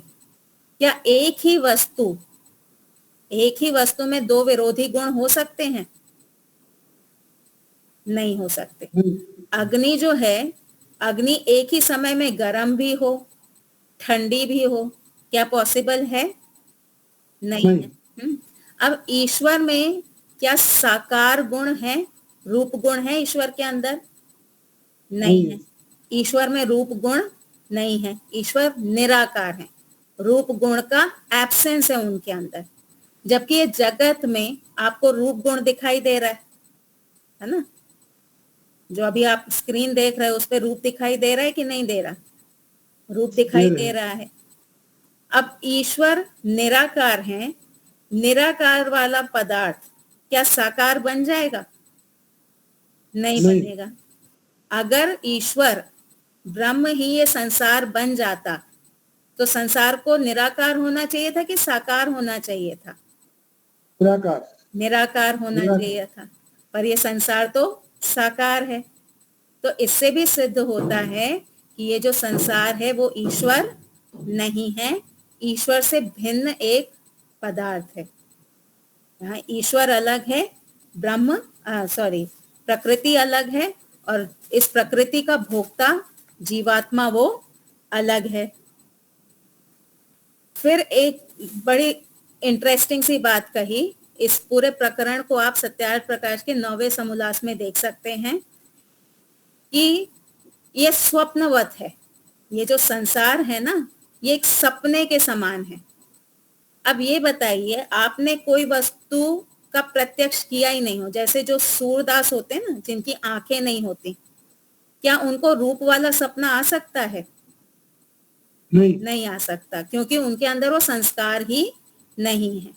क्या एक ही वस्तु में दो विरोधी गुण हो सकते हैं? नहीं हो सकते। अग्नि जो है, अग्नि एक ही समय में गर्म भी हो, ठंडी भी हो, क्या पॉसिबल है? नहीं है। अब ईश्वर में क्या साकार गुण है, रूप गुण है ईश्वर के अंदर? नहीं है। ईश्वर में रूप गुण नहीं है। ईश्वर निराकार है। रूप गुण का एब्सेंस है उनके अंदर। जबकि ये जगत में आपको रूप गुण दिखाई दे रहा है ना। जो अभी आप स्क्रीन देख रहे हो उस पे रूप दिखाई दे रहा है कि नहीं दे रहा? रूप दिखाई दे रहा है। अब ईश्वर निराकार है। निराकार वाला पदार्थ क्या साकार बन जाएगा? नहीं बनेगा। अगर ईश्वर ब्रह्म ही ये संसार बन जाता, तो संसार को निराकार होना चाहिए था कि साकार होना चाहिए था? निराकार होना चाहिए था। पर ये संसार तो साकार है। तो इससे भी सिद्ध होता है कि ये जो संसार है वो ईश्वर नहीं है, ईश्वर से भिन्न एक पदार्थ है। यहाँ ईश्वर अलग है, प्रकृति अलग है, और इस प्रकृति का भोक्ता जीवात्मा वो अलग है। फिर एक बड़ी इंटरेस्टिंग सी बात कही। इस पूरे प्रकरण को आप सत्यार्थ प्रकाश के 9वें समोल्लास में देख सकते हैं कि ये स्वप्नवत है। ये जो संसार है ना, ये एक सपने के समान है। अब ये बताइए, आपने कोई वस्तु का प्रत्यक्ष किया ही नहीं हो, जैसे जो सूरदास होते हैं ना, जिनकी आंखें नहीं होती, क्या उनको रूप वाला सपना आ सकता है? नहीं आ सकता, क्योंकि उनके अंदर वो संस्कार ही नहीं है।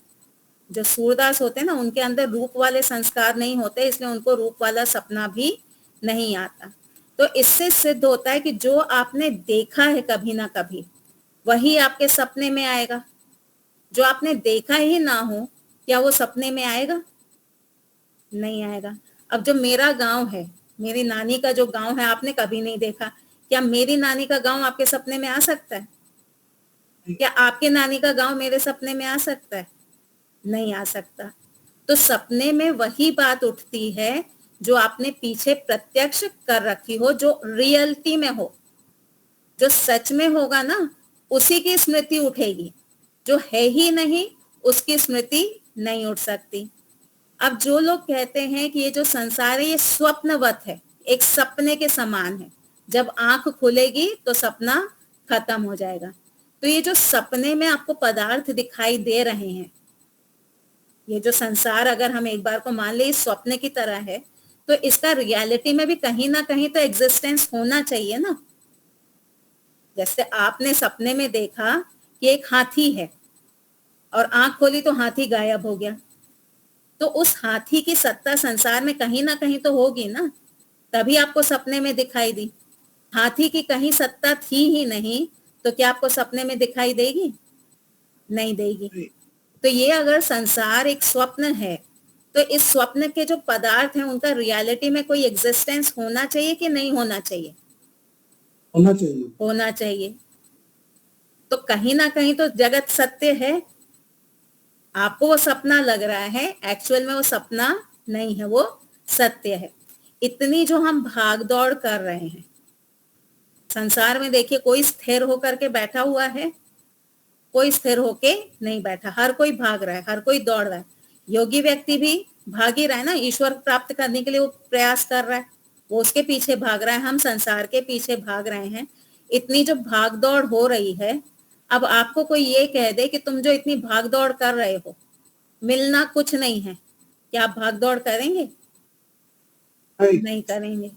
जो सूरदास होते हैं ना, उनके अंदर रूप वाले संस्कार नहीं होते, इसलिए उनको रूप वाला सपना भी नहीं आता। तो इससे सिद्ध होता है कि जो आपने देखा है कभी ना कभी, वही आपके सपने में आएगा। जो आपने देखा ही ना हो, क्या वो सपने में आएगा? नहीं आएगा। अब जो मेरा गांव है, मेरी नानी का जो गांव है, आपने कभी नहीं देखा, क्या मेरी नानी का गांव आपके सपने में आ सकता है? क्या आपके नानी का गांव मेरे सपने में आ सकता है? नहीं आ सकता। तो सपने में वही बात उठती है जो आपने पीछे प्रत्यक्ष कर रखी हो, जो रियलिटी में हो, जो सच में होगा ना, उसी की स्मृति उठेगी। जो है ही नहीं, उसकी स्मृति नहीं उठ सकती। अब जो लोग कहते हैं कि ये जो संसार है ये स्वप्नवत है, एक सपने के समान है, जब आंख खुलेगी तो सपना खत्म हो जाएगा। तो ये जो सपने में आपको पदार्थ दिखाई दे रहे हैं, ये जो संसार अगर हम एक बार को मान ले इस स्वप्न की तरह है, तो इसका रियलिटी में भी कहीं ना कहीं तो एग्जिस्टेंस होना चाहिए ना। जैसे आपने सपने में देखा कि एक हाथी है और आंख खोली तो हाथी गायब हो गया, तो उस हाथी की सत्ता संसार में कहीं ना कहीं तो होगी ना, तभी आपको सपने में दिखाई दी। हाथी की कहीं सत्ता थी ही नहीं, तो क्या आपको सपने में दिखाई देगी? नहीं देगी। तो ये अगर संसार एक स्वप्न है, तो इस स्वप्न के जो पदार्थ हैं उनका रियलिटी में कोई एग्जिस्टेंस होना चाहिए कि नहीं होना चाहिए? होना चाहिए। होना चाहिए। तो कहीं ना कहीं तो जगत सत्य है। आपको वो सपना लग रहा है, एक्चुअल में वो सपना नहीं है, वो सत्य है। इतनी जो हम भाग दौड़ कर रहे हैं संसार में, देखिए कोई स्थिर होकर के बैठा हुआ है? कोई स्थिर होके नहीं बैठा, हर कोई भाग रहा है, हर कोई दौड़ रहा है। योगी व्यक्ति भी भाग ही रहा है ना, ईश्वर प्राप्त करने के लिए वो प्रयास कर रहा है, वो उसके पीछे भाग रहा है, हम संसार के पीछे भाग रहे हैं। इतनी जो भाग दौड़ हो रही है, अब आपको कोई ये कह दे कि तुम जो इतनी भाग दौड़ कर रहे हो, मिलना कुछ नहीं है, क्या आप भाग दौड़ करेंगे? नहीं करेंगे।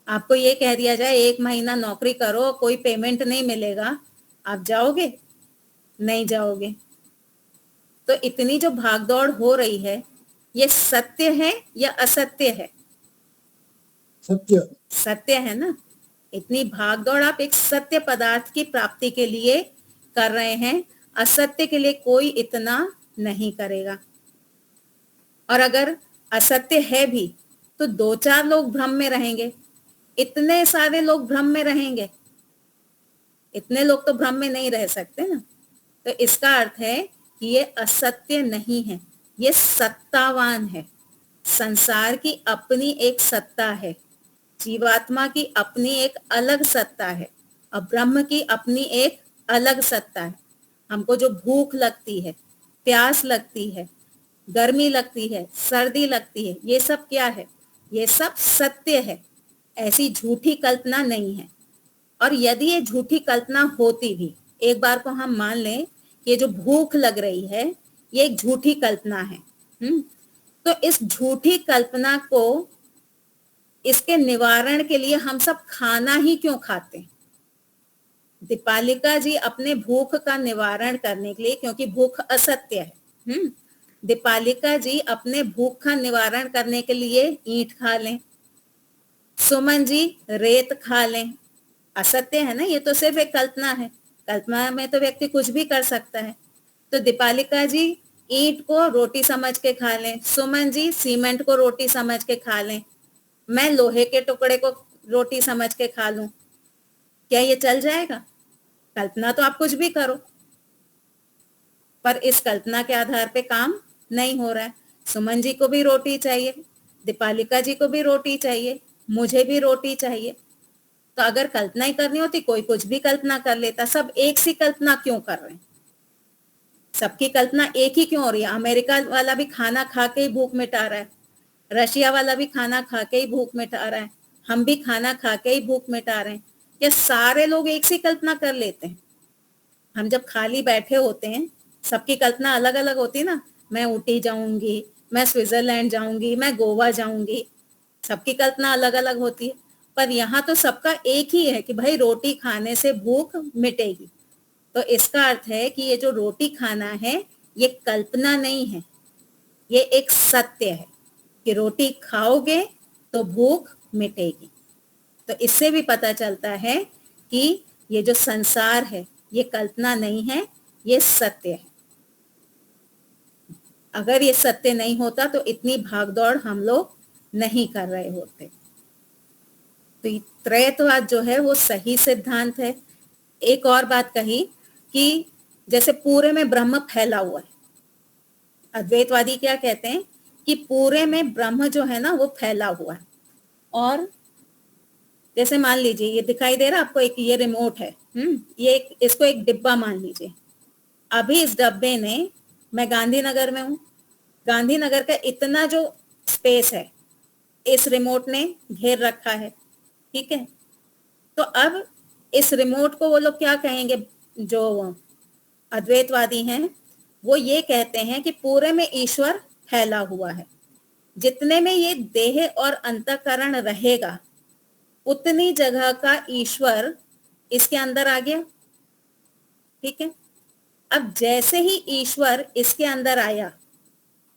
आपको ये कह दिया जाए 1 महीना नौकरी करो, कोई पेमेंट नहीं मिलेगा, आप जाओगे? नहीं जाओगे। तो इतनी जो भागदौड़ हो रही है, ये सत्य है या असत्य है? सत्य। सत्य है ना। इतनी भागदौड़ आप एक सत्य पदार्थ की प्राप्ति के लिए कर रहे हैं, असत्य के लिए कोई इतना नहीं करेगा। और अगर असत्य है भी तो 2-4 लोग भ्रम में रहेंगे, इतने सारे लोग भ्रम में रहेंगे? इतने लोग तो भ्रम में नहीं रह सकते ना। तो इसका अर्थ है कि ये असत्य नहीं है, ये सत्तावान है। संसार की अपनी एक सत्ता है, जीवात्मा की अपनी एक अलग सत्ता है, और ब्रह्म की अपनी एक अलग सत्ता है। हमको जो भूख लगती है, प्यास लगती है, गर्मी लगती है, सर्दी लगती है, ये सब क्या है? ये सब सत्य है, ऐसी झूठी कल्पना नहीं है। और यदि ये झूठी कल्पना होती भी, एक बार को हम मान लें कि ये जो भूख लग रही है ये एक झूठी कल्पना है, तो इस झूठी कल्पना को, इसके निवारण के लिए हम सब खाना ही क्यों खाते हैं? दीपालिका जी अपने भूख का निवारण करने के लिए, क्योंकि भूख असत्य है, दीपालिका जी अपने भूख का निवारण करने के लिए ईंट खा लें, सुमन जी रेत खा लें। असत्य है ना, ये तो सिर्फ एक कल्पना है, कल्पना में तो व्यक्ति कुछ भी कर सकता है। तो दीपालिका जी ईंट को रोटी समझ के खा लें, सुमन जी सीमेंट को रोटी समझ के खा लें, मैं लोहे के टुकड़े को रोटी समझ के खा लूं, क्या ये चल जाएगा? कल्पना तो आप कुछ भी करो, पर इस कल्पना के आधार पे काम नहीं हो रहा है। सुमन जी को भी रोटी चाहिए, दीपालिका जी को भी रोटी चाहिए, मुझे भी रोटी चाहिए। तो अगर कल्पना ही करनी होती, कोई कुछ भी कल्पना कर लेता। सब एक सी कल्पना क्यों कर रहे हैं? सबकी कल्पना एक ही क्यों हो रही है? अमेरिका वाला भी खाना खा के ही भूख मिटा रहा है, रशिया वाला भी खाना खा के ही भूख मिटा रहा है, हम भी खाना खा के ही भूख मिटा रहे हैं। या सारे लोग एक सी कल्पना कर लेते हैं? हम जब खाली बैठे होते हैं, सबकी कल्पना अलग अलग होती ना, मैं ऊटी जाऊंगी, मैं स्विट्जरलैंड जाऊंगी, मैं गोवा जाऊंगी, सबकी कल्पना अलग अलग होती है। पर यहाँ तो सबका एक ही है कि भाई रोटी खाने से भूख मिटेगी। तो इसका अर्थ है कि ये जो रोटी खाना है ये कल्पना नहीं है, ये एक सत्य है कि रोटी खाओगे तो भूख मिटेगी। तो इससे भी पता चलता है कि ये जो संसार है ये कल्पना नहीं है, ये सत्य है। अगर ये सत्य नहीं होता तो इतनी भागदौड़ हम लोग नहीं कर रहे होते। तो त्रैतवाद जो है वो सही सिद्धांत है। एक और बात कही कि जैसे पूरे में ब्रह्म फैला हुआ है, अद्वैतवादी क्या कहते हैं कि पूरे में ब्रह्म जो है ना वो फैला हुआ है। और जैसे मान लीजिए ये दिखाई दे रहा है आपको, एक ये रिमोट है, ये इसको एक डिब्बा मान लीजिए। अभी इस डब्बे ने, मैं गांधीनगर में हूँ, गांधीनगर का इतना जो स्पेस है इस रिमोट ने घेर रखा है, ठीक है। तो अब इस रिमोट को वो लोग क्या कहेंगे, जो अद्वैतवादी हैं वो ये कहते हैं कि पूरे में ईश्वर फैला हुआ है। जितने में ये देह और अंतःकरण रहेगा उतनी जगह का ईश्वर इसके अंदर आ गया, ठीक है। अब जैसे ही ईश्वर इसके अंदर आया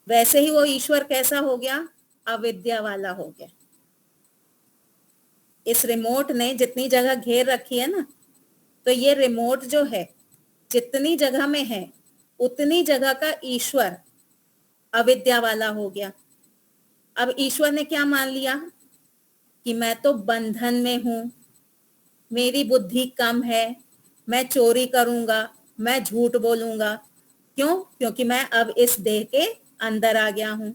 वैसे ही वो ईश्वर कैसा हो गया? अविद्या वाला हो गया। इस रिमोट ने जितनी जगह घेर रखी है ना, तो ये रिमोट जो है जितनी जगह में है उतनी जगह का ईश्वर अविद्या वाला हो गया। अब ईश्वर ने क्या मान लिया कि मैं तो बंधन में हूं, मेरी बुद्धि कम है, मैं चोरी करूंगा, मैं झूठ बोलूंगा। क्यों? क्योंकि मैं अब इस देह के अंदर आ गया हूं।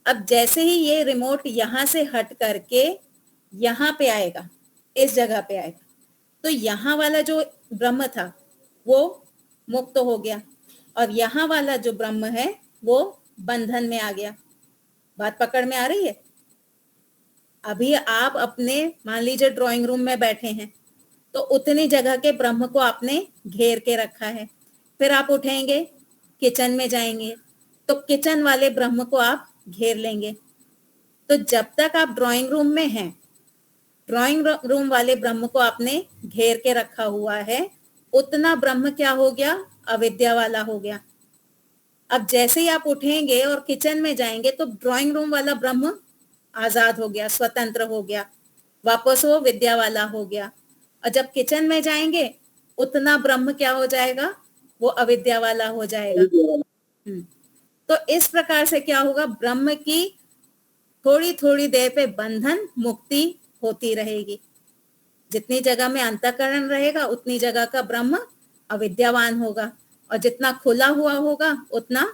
अब जैसे ही ये रिमोट यहां से हट करके यहाँ पे आएगा, इस जगह पे आएगा, तो यहाँ वाला जो ब्रह्म था वो मुक्त हो गया और यहाँ वाला जो ब्रह्म है वो बंधन में आ गया। बात पकड़ में आ रही है? अभी आप अपने मान लीजिए ड्राइंग रूम में बैठे हैं, तो उतनी जगह के ब्रह्म को आपने घेर के रखा है। फिर आप उठेंगे, किचन में जाएंगे, तो किचन वाले ब्रह्म को आप घेर लेंगे। तो जब तक आप ड्राइंग रूम में हैं, ड्राइंग रूम वाले ब्रह्म को आपने घेर के रखा हुआ है, उतना ब्रह्म क्या हो गया? अविद्या वाला हो गया। अब जैसे ही आप उठेंगे और किचन में जाएंगे तो ड्राइंग रूम वाला ब्रह्म आजाद हो गया, स्वतंत्र हो गया, वापस वो विद्या वाला हो गया। और जब किचन में जाएंगे उतना ब्रह्म क्या हो जाएगा? वो अविद्या वाला हो जाएगा। तो इस प्रकार से क्या होगा? ब्रह्म की थोड़ी थोड़ी देर पे बंधन मुक्ति होती रहेगी। जितनी जगह में अंतःकरण रहेगा उतनी जगह का ब्रह्म अविद्यावान होगा और जितना खुला हुआ होगा उतना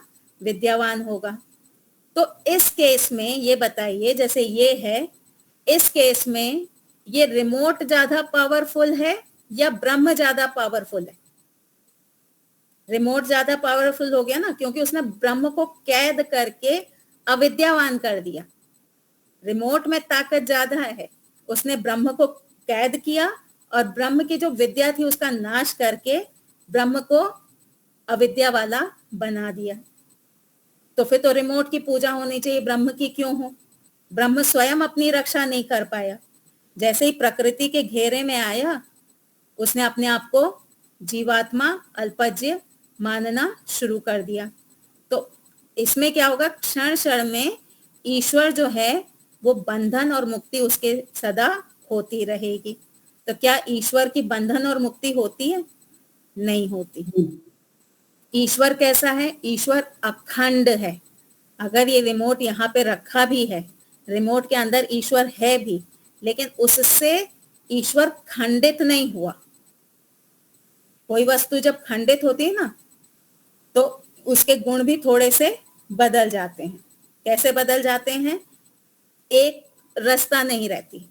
विद्यावान होगा। तो इस केस में ये बताइए, जैसे ये है, इस केस में ये रिमोट ज्यादा पावरफुल है या ब्रह्म ज्यादा पावरफुल है? रिमोट ज्यादा पावरफुल हो गया ना, क्योंकि उसने ब्रह्म को कैद करके अविद्यावान कर दिया। रिमोट में ताकत ज्यादा है, उसने ब्रह्म को कैद किया और ब्रह्म की जो विद्या थी उसका नाश करके ब्रह्म को अविद्या वाला बना दिया। तो फिर तो रिमोट की पूजा होनी चाहिए, ब्रह्म की क्यों हो? ब्रह्म स्वयं अपनी रक्षा नहीं कर पाया। जैसे ही प्रकृति के घेरे में आया, उसने अपने आप को जीवात्मा, अल्पज्य मानना शुरू कर दिया। तो इसमें क्या होगा? क्षण क्षण में ईश्वर जो है वो बंधन और मुक्ति उसके सदा होती रहेगी। तो क्या ईश्वर की बंधन और मुक्ति होती है? नहीं होती। ईश्वर कैसा है? ईश्वर अखंड है। अगर ये रिमोट यहाँ पे रखा भी है, रिमोट के अंदर ईश्वर है भी, लेकिन उससे ईश्वर खंडित नहीं हुआ। कोई वस्तु जब खंडित होती है ना, तो उसके गुण भी थोड़े से बदल जाते हैं। कैसे बदल जाते हैं? एक रसता नहीं रहती।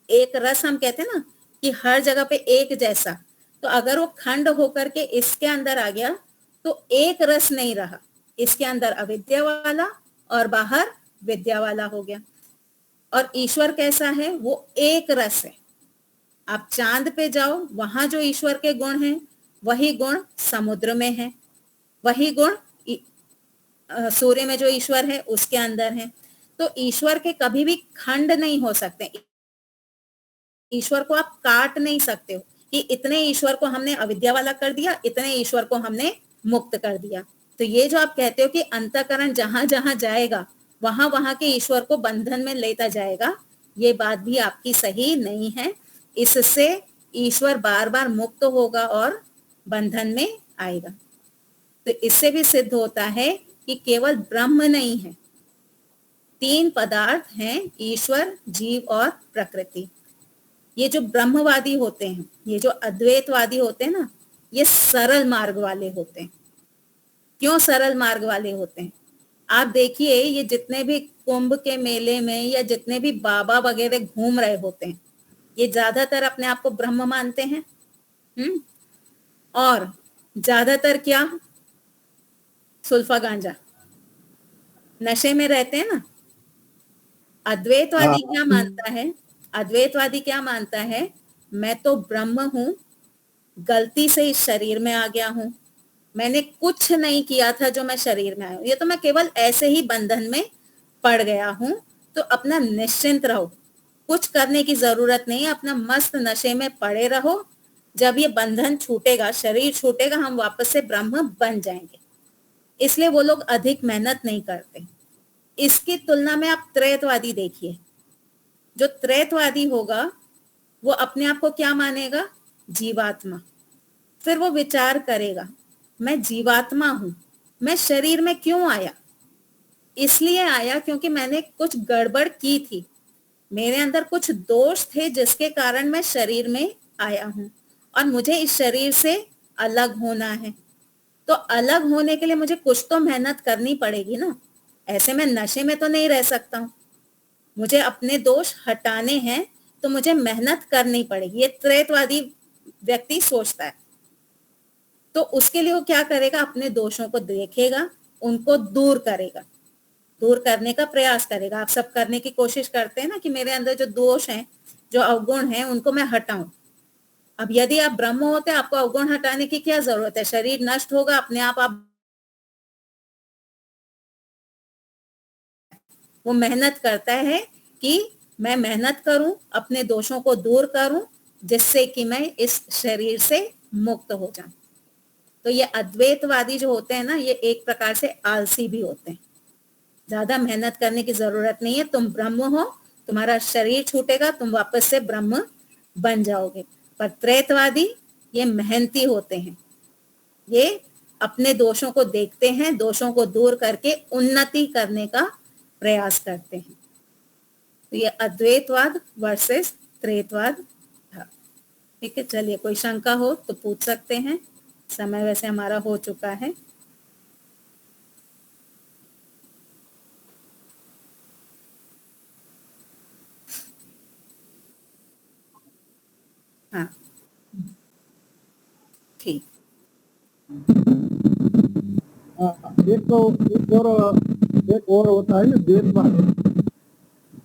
एक रस हम कहते हैं ना कि हर जगह पे एक जैसा, तो अगर वो खंड होकर के इसके अंदर आ गया तो एक रस नहीं रहा। इसके अंदर अविद्या वाला और बाहर विद्या वाला हो गया। और ईश्वर कैसा है? वो एक रस है। आप चांद पे जाओ, वहां जो ईश्वर के गुण हैं वही गुण समुद्र में है, वही गुण सूर्य में जो ईश्वर है उसके अंदर है। तो ईश्वर के कभी भी खंड नहीं हो सकते। ईश्वर को आप काट नहीं सकते हो कि इतने ईश्वर को हमने अविद्या वाला कर दिया, इतने ईश्वर को हमने मुक्त कर दिया। तो ये जो आप कहते हो कि अंतःकरण जहां जहां जाएगा वहां वहां के ईश्वर को बंधन में लेता जाएगा, ये बात भी आपकी सही नहीं है। इससे ईश्वर बार बार मुक्त होगा और बंधन में आएगा। तो इससे भी सिद्ध होता है कि केवल ब्रह्म नहीं है, तीन पदार्थ हैं, ईश्वर, जीव और प्रकृति। ये जो ब्रह्मवादी होते हैं, ये जो अद्वैतवादी होते हैं ना, ये सरल मार्ग वाले होते हैं। क्यों सरल मार्ग वाले होते हैं? आप देखिए, ये जितने भी कुंभ के मेले में या जितने भी बाबा वगैरह घूम रहे होते हैं, ये ज्यादातर अपने आप को ब्रह्म मानते हैं। और ज्यादातर क्या? सुल्फा गांजा, नशे में रहते हैं ना। अद्वैतवादी क्या मानता है? अद्वैतवादी क्या मानता है? मैं तो ब्रह्म हूं, गलती से इस शरीर में आ गया हूं, मैंने कुछ नहीं किया था जो मैं शरीर में आया हूं, ये तो मैं केवल ऐसे ही बंधन में पड़ गया हूं। तो अपना निश्चिंत रहो, कुछ करने की जरूरत नहीं है, अपना मस्त नशे में पड़े रहो। जब ये बंधन छूटेगा, शरीर छूटेगा, हम वापस से ब्रह्म बन जाएंगे। इसलिए वो लोग अधिक मेहनत नहीं करते। इसकी तुलना में आप त्रैतवादी देखिए। जो त्रैतवादी होगा वो अपने आप को क्या मानेगा? जीवात्मा। फिर वो विचार करेगा, मैं जीवात्मा हूं, मैं शरीर में क्यों आया? इसलिए आया क्योंकि मैंने कुछ गड़बड़ की थी, मेरे अंदर कुछ दोष थे जिसके कारण मैं शरीर में आया हूं। और मुझे इस शरीर से अलग होना है। तो अलग होने के लिए मुझे कुछ तो मेहनत करनी पड़ेगी ना, ऐसे मैं नशे में तो नहीं रह सकता हूँ। मुझे अपने दोष हटाने हैं तो मुझे मेहनत करनी पड़ेगी, ये त्रेतवादी व्यक्ति सोचता है। तो उसके लिए वो क्या करेगा, अपने दोषों को देखेगा, उनको दूर करेगा, दूर करने का प्रयास करेगा। आप सब करने की कोशिश करते हैं ना कि मेरे अंदर जो दोष हैं, जो अवगुण हैं, उनको मैं हटाऊं। अब यदि आप ब्रह्म होते, आपको अवगुण हटाने की क्या जरूरत है? शरीर नष्ट होगा अपने आप वो मेहनत करता है कि मैं मेहनत करूं, अपने दोषों को दूर करूं, जिससे कि मैं इस शरीर से मुक्त हो जाऊं। तो ये अद्वैतवादी जो होते हैं ना, ये एक प्रकार से आलसी भी होते हैं। ज्यादा मेहनत करने की जरूरत नहीं है, तुम ब्रह्म हो, तुम्हारा शरीर छूटेगा, तुम वापस से ब्रह्म बन जाओगे। पर त्रेतवादी ये मेहनती होते हैं, ये अपने दोषों को देखते हैं, दोषों को दूर करके उन्नति करने का प्रयास करते हैं। तो ये अद्वैतवाद वर्सेस त्रेतवाद था। ठीक है, चलिए कोई शंका हो तो पूछ सकते हैं। समय वैसे हमारा हो चुका है। हाँ ठीक। एक और होता है द्वैतवाद।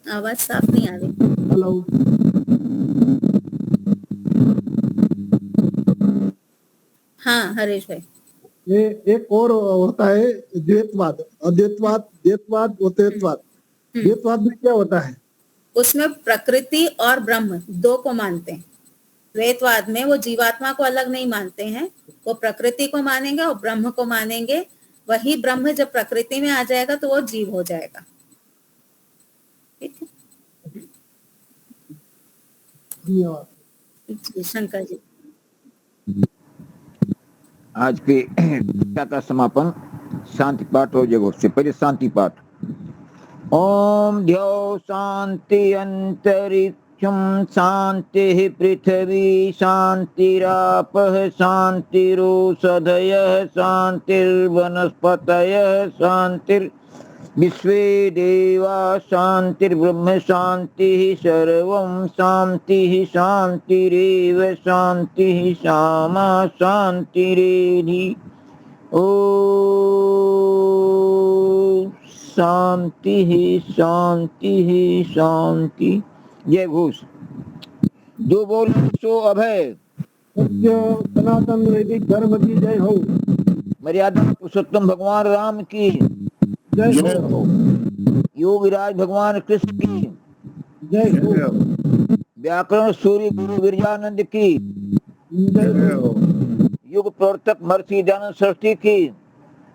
आवाज साफ नहीं आ रही। हेलो, हाँ हरीश भाई। ये एक और होता है द्वैतवाद, अद्वैतवाद, द्वैतवाद और द्वैतवाद। द्वैतवाद में क्या होता है? उसमें प्रकृति और ब्रह्म दो को मानते हैं। द्वैतवाद में वो जीवात्मा को अलग नहीं मानते हैं, वो प्रकृति को मानेंगे और ब्रह्म को मानेंगे। वही ब्रह्म जब प्रकृति में आ जाएगा तो वो जीव हो जाएगा। ठीक है जी, शंकर जी। आज के कक्षा का समापन शांति पाठ हो जाएगा। उससे पहले शांति पाठ। ओम ध्यो शांति अंतरिक्षम शांति पृथ्वी शांतिरापः शांतिरोषधयः शांतिर्वनस्पतयः शांतिर विश्वे देवा शांतिर्ब्रह्म शांति सर्वं शांति शांतिरेव शांति शामा शांतिरेधि। ओम शांति शांति शांति। जय घोष। जो बोल सो अभय। सत्य सनातन वैदिक धर्म की जय हो। मर्यादा पुरुषोत्तम भगवान राम की जय हो। योगीराज भगवान कृष्ण की जय हो। व्याकरण सूर्य गुरु गिरिजानंद की जय हो। युग प्रवर्तक महर्षि दयानंद सरस्वती की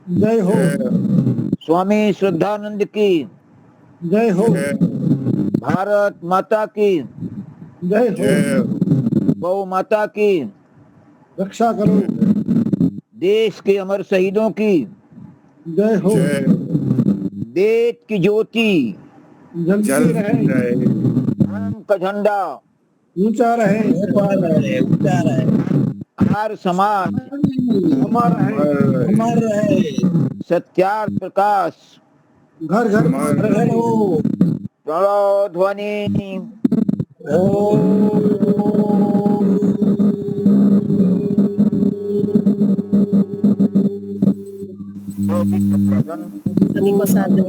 जय हो। स्वामी श्रद्धानंद की जय हो। भारत माता की जय हो। गौ माता की रक्षा करो। देश के अमर शहीदों की जय हो। वेद की ज्योति जलती रहे, धर्म का झंडा ऊंचा रहे, ऊंचा रहे, हर समाज अमर रहे, सत्यार्थ प्रकाश घर घर रहे हो। प्रणव ध्वनि सभी को साथ देना।